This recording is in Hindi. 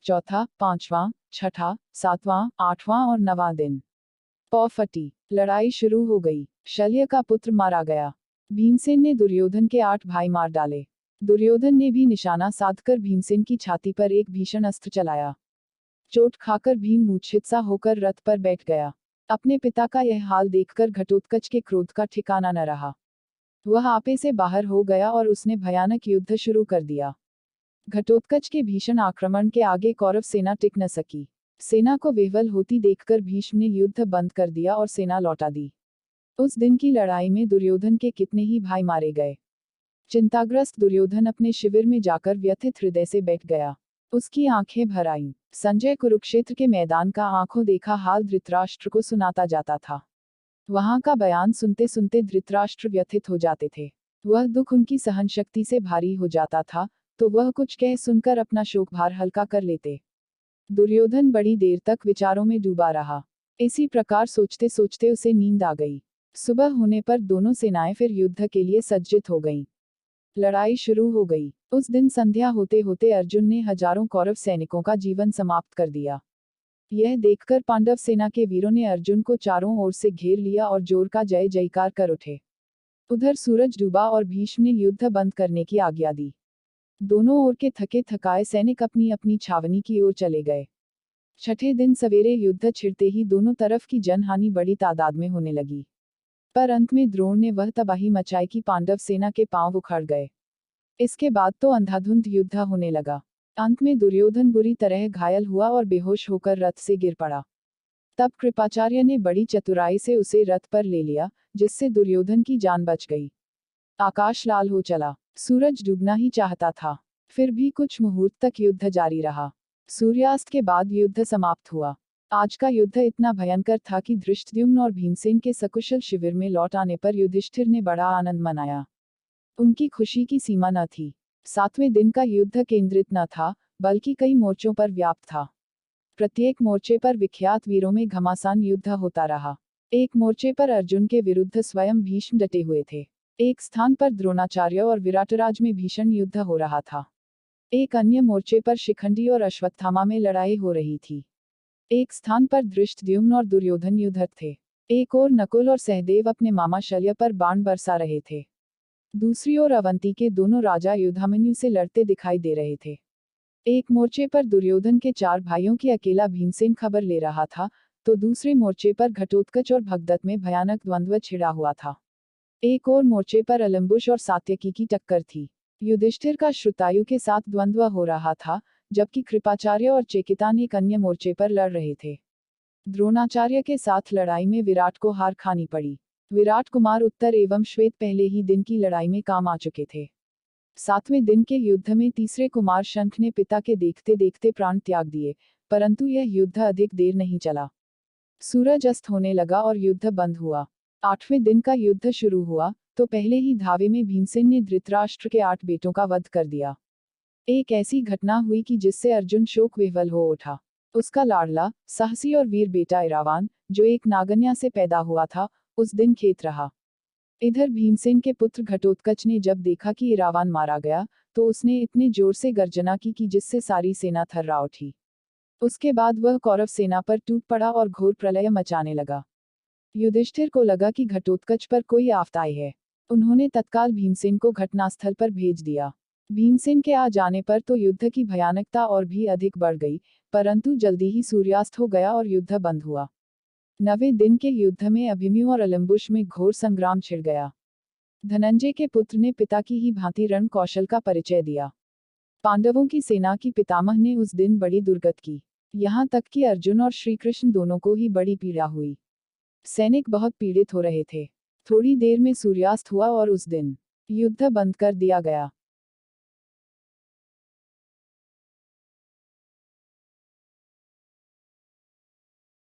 चौथा, पांचवां, छठा, सातवां, आठवां और नवां दिन। पौ फटी, लड़ाई शुरू हो गई। शल्य का पुत्र मारा गया। भीमसेन ने दुर्योधन के 8 भाई मार डाले। दुर्योधन ने भी निशाना साधकर भीमसेन की छाती पर एक भीषण अस्त्र चलाया। चोट खाकर भीम मूर्छित सा होकर रथ पर बैठ गया। अपने पिता का यह हाल देखकर घटोत्कच के क्रोध का ठिकाना न रहा। वह आपे से बाहर हो गया और उसने भयानक युद्ध शुरू कर दिया। घटोत्कच के भीषण आक्रमण के आगे कौरव सेना टिक न सकी। सेना को विह्वल होती देखकर भीष्म ने युद्ध बंद कर दिया और सेना लौटा दी। उस दिन की लड़ाई में दुर्योधन के कितने ही भाई मारे गए। चिंताग्रस्त दुर्योधन अपने शिविर में जाकर व्यथित हृदय से बैठ गया। उसकी आंखें भर आईं। संजय कुरुक्षेत्र के मैदान का आंखों देखा हाल धृतराष्ट्र को सुनाता जाता था। वहां का बयान सुनते सुनते धृतराष्ट्र व्यथित हो जाते थे। वह दुख उनकी सहन शक्ति से भारी हो जाता था, तो वह कुछ कह सुनकर अपना शोक भार हल्का कर लेते। दुर्योधन बड़ी देर तक विचारों में डूबा रहा। इसी प्रकार सोचते सोचते उसे नींद आ गई। सुबह होने पर दोनों सेनाएं फिर युद्ध के लिए सज्जित हो गईं। लड़ाई शुरू हो गई। उस दिन संध्या होते होते अर्जुन ने हजारों कौरव सैनिकों का जीवन समाप्त कर दिया। यह देखकर पांडव सेना के वीरों ने अर्जुन को चारों ओर से घेर लिया और जोर का जय जयकार कर उठे। उधर सूरज डूबा और भीष्म ने युद्ध बंद करने की आज्ञा दी। दोनों ओर के थके थकाए सैनिक अपनी अपनी छावनी की ओर चले गए। छठे दिन सवेरे युद्ध छिड़ते ही दोनों तरफ की जनहानि बड़ी तादाद में होने लगी। पर अंत में द्रोण ने वह तबाही मचाई कि पांडव सेना के पांव उखड़ गए। इसके बाद तो अंधाधुंध युद्ध होने लगा। अंत में दुर्योधन बुरी तरह घायल हुआ और बेहोश होकर रथ से गिर पड़ा। तब कृपाचार्य ने बड़ी चतुराई से उसे रथ पर ले लिया, जिससे दुर्योधन की जान बच गई। आकाश लाल हो चला। सूरज डूबना ही चाहता था। फिर भी कुछ मुहूर्त तक युद्ध जारी रहा। सूर्यास्त के बाद युद्ध समाप्त हुआ। आज का युद्ध इतना भयंकर था कि धृष्टद्युम्न और भीमसेन के सकुशल शिविर में लौट आने पर युधिष्ठिर ने बड़ा आनंद मनाया। उनकी खुशी की सीमा न थी। 7वें दिन का युद्ध केंद्रित न था, बल्कि कई मोर्चों पर व्याप्त था। प्रत्येक मोर्चे पर विख्यात वीरों में घमासान युद्ध होता रहा। एक मोर्चे पर अर्जुन के विरुद्ध स्वयं भीष्म डटे हुए थे। एक स्थान पर द्रोणाचार्य और विराटराज में भीषण युद्ध हो रहा था। एक अन्य मोर्चे पर शिखंडी और अश्वत्थामा में लड़ाई हो रही थी। एक स्थान पर धृष्टद्युम्न और दुर्योधन युद्धरत थे। एक और नकुल और सहदेव अपने मामा शल्य पर बाण बरसा रहे थे। दूसरी ओर अवंती के दोनों राजा युधामन्यु से लड़ते दिखाई दे रहे थे। एक मोर्चे पर दुर्योधन के 4 भाइयों की अकेला भीमसेन खबर ले रहा था, तो दूसरे मोर्चे पर घटोत्कच और भगदत्त में भयानक द्वंद्व छिड़ा हुआ था। एक और मोर्चे पर अलम्बुश और सात्यकी की टक्कर थी। युधिष्ठिर का श्रुतायु के साथ द्वंद्व हो रहा था, जबकि कृपाचार्य और चेकितान एक अन्य मोर्चे पर लड़ रहे थे। द्रोणाचार्य के साथ लड़ाई में विराट को हार खानी पड़ी। विराट कुमार उत्तर एवं श्वेत पहले ही दिन की लड़ाई में काम आ चुके थे। 7वें दिन के युद्ध में तीसरे कुमार शंख ने पिता के देखते देखते प्राण त्याग दिए, परंतु यह युद्ध अधिक देर नहीं चला। सूरज अस्त होने लगा और युद्ध बंद हुआ। 8वें दिन का युद्ध शुरू हुआ, तो पहले ही धावे में भीमसेन ने धृतराष्ट्र के 8 बेटों का वध कर दिया। एक ऐसी घटना हुई कि जिससे अर्जुन शोक विह्वल हो उठा। उसका लाडला, साहसी और वीर बेटा इरावान, जो एक नागन्या से पैदा हुआ था, उस दिन खेत रहा। इधर भीमसेन के पुत्र घटोत्कच ने जब देखा कि इरावान मारा गया, तो उसने इतने जोर से गर्जना की कि जिससे सारी सेना थर्रा उठी। उसके बाद वह कौरव सेना पर टूट पड़ा और घोर प्रलय मचाने लगा। युधिष्ठिर को लगा कि घटोत्कच पर कोई आफत आई है। उन्होंने तत्काल भीमसेन को घटनास्थल पर भेज दिया। भीमसेन के आ जाने पर तो युद्ध की भयानकता और भी अधिक बढ़ गई, परंतु जल्दी ही सूर्यास्त हो गया और युद्ध बंद हुआ। 9वें दिन के युद्ध में अभिमन्यु और अलम्बुश में घोर संग्राम छिड़ गया। धनंजय के पुत्र ने पिता की ही भांति रण कौशल का परिचय दिया। पांडवों की सेना की पितामह ने उस दिन बड़ी दुर्गत की। यहाँ तक कि अर्जुन और श्रीकृष्ण दोनों को ही बड़ी पीड़ा हुई। सैनिक बहुत पीड़ित हो रहे थे। थोड़ी देर में सूर्यास्त हुआ और उस दिन युद्ध बंद कर दिया गया।